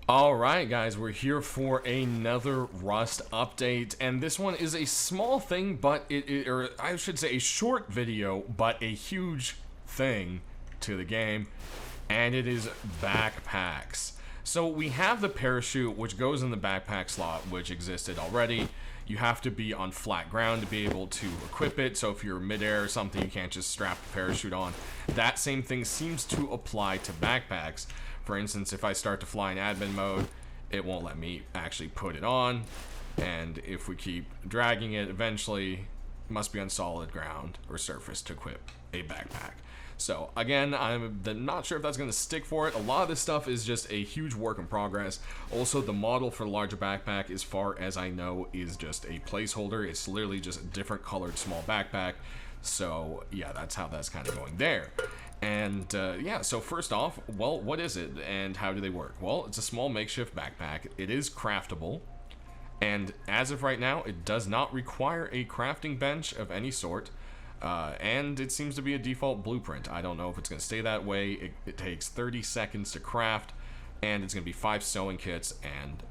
Alright guys, we're here for another Rust update, and this one is a small thing, but or I should say a short video, but a huge thing to the game, and it is backpacks. So we have the parachute, which goes in the backpack slot, which existed already. You have to be on flat ground to be able to equip it, so if you're midair or something, you can't just strap the parachute on. That same thing seems to apply to backpacks. For instance, if I start to fly in admin mode, it won't let me actually put it on, and if we keep dragging it, eventually it must be on solid ground or surface to equip a backpack. So again, I'm not sure if that's going to stick for it. A lot of this stuff is just a huge work in progress. Also, the model for the larger backpack, as far as I know, is just a placeholder. It's literally just a different colored small backpack. So yeah, that's how that's kind of going there. And yeah, so first off, well, what is it and how do they work? Well, it's a small makeshift backpack. It is craftable, and as of right now, it does not require a crafting bench of any sort, and it seems to be a default blueprint. I don't know if it's going to stay that way. It takes 30 seconds to craft, and it's going to be 5 sewing kits and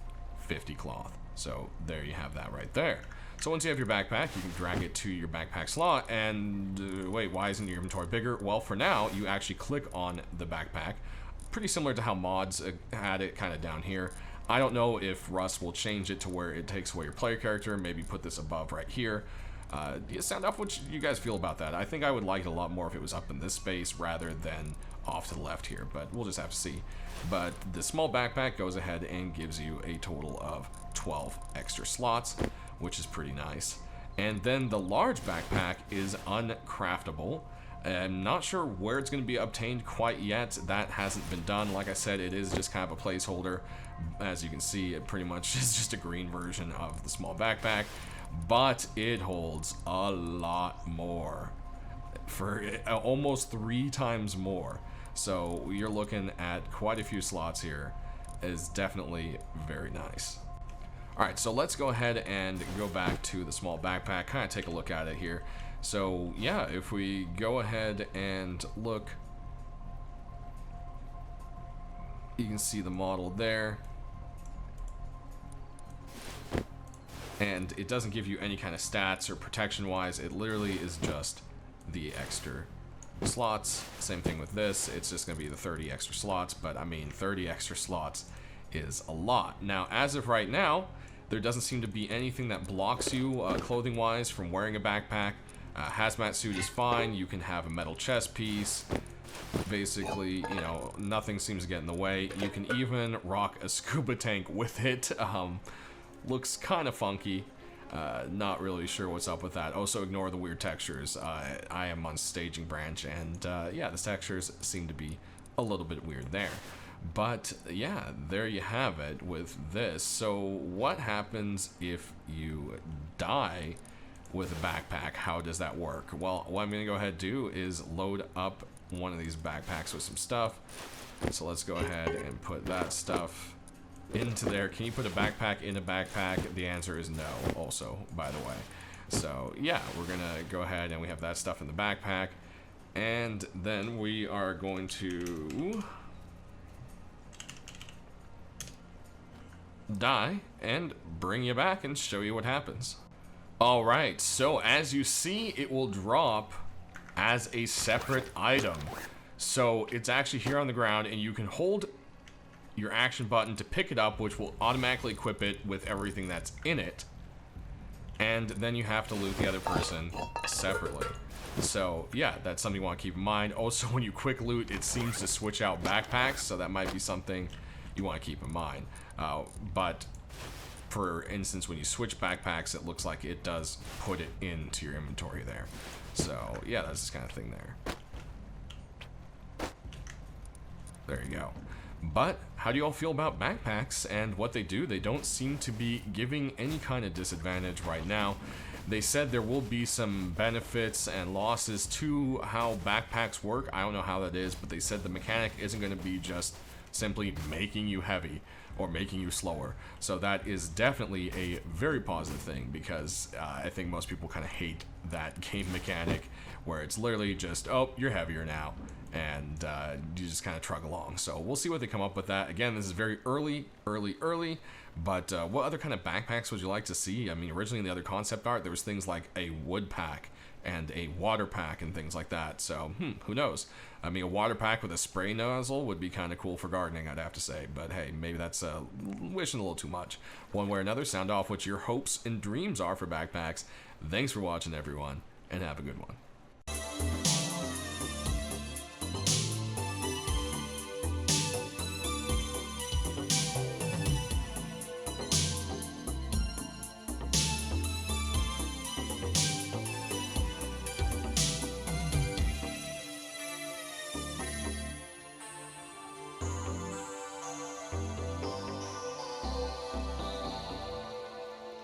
50 cloth. So there you have that right there. So once you have your backpack, you can drag it to your backpack slot, and wait, why isn't your inventory bigger? Well, for now, you actually click on the backpack, pretty similar to how mods had it kind of down here. I don't know if Rust will change it to where it takes away your player character, maybe put this above right here. Sound off what you guys feel about that. I think I would like it a lot more if it was up in this space rather than off to the left here, but we'll just have to see. But the small backpack goes ahead and gives you a total of 12 extra slots, which is pretty nice. And then the large backpack is uncraftable. I'm not sure where it's going to be obtained quite yet. That hasn't been done. Like I said, it is just kind of a placeholder. As you can see, it pretty much is just a green version of the small backpack, but it holds a lot more, for almost 3 times more. So you're looking at quite a few slots here. It is definitely very nice. Alright, so let's go ahead and go back to the small backpack, kind of take a look at it here. So yeah, if we go ahead and look, you can see the model there. And it doesn't give you any kind of stats or protection wise, it literally is just the extra slots. Same thing with this, it's just going to be the 30 extra slots, but I mean 30 extra slots is a lot. Now as of right now, there doesn't seem to be anything that blocks you clothing wise from wearing a backpack. Hazmat suit is fine, you can have a metal chest piece. Basically, you know, nothing seems to get in the way. You can even rock a scuba tank with it. Looks kind of funky. Not really sure what's up with that. Also, ignore the weird textures. I am on staging branch, and yeah, the textures seem to be a little bit weird there. But yeah, there you have it with this. So what happens if you die with a backpack? How does that work? Well, what I'm going to go ahead and do is load up one of these backpacks with some stuff. So let's go ahead and put that stuff into there. Can you put a backpack in a backpack? The answer is no, also, by the way. So yeah, we're gonna go ahead and we have that stuff in the backpack, and then we are going to die and bring you back and show you what happens. Alright, so as you see, it will drop as a separate item. So it's actually here on the ground, and you can hold your action button to pick it up, which will automatically equip it with everything that's in it, and then you have to loot the other person separately. So yeah, that's something you want to keep in mind. Also, when you quick loot, it seems to switch out backpacks, so that might be something you want to keep in mind. But for instance, when you switch backpacks, it looks like it does put it into your inventory there. So yeah, that's this kind of thing there. There you go. But how do you all feel about backpacks and what they do? They don't seem to be giving any kind of disadvantage right now. They said there will be some benefits and losses to how backpacks work. I don't know how that is, but they said the mechanic isn't going to be just simply making you heavy or making you slower. So that is definitely a very positive thing, because I think most people kind of hate that game mechanic where it's literally just, oh, you're heavier now, and you just kind of trug along. So we'll see what they come up with that. Again, this is very early, but what other kind of backpacks would you like to see? I mean, originally in the other concept art, there was things like a wood pack and a water pack and things like that. So, who knows? I mean, a water pack with a spray nozzle would be kind of cool for gardening, I'd have to say. But hey, maybe that's wishing a little too much. One way or another, sound off what your hopes and dreams are for backpacks. Thanks for watching, everyone, and have a good one.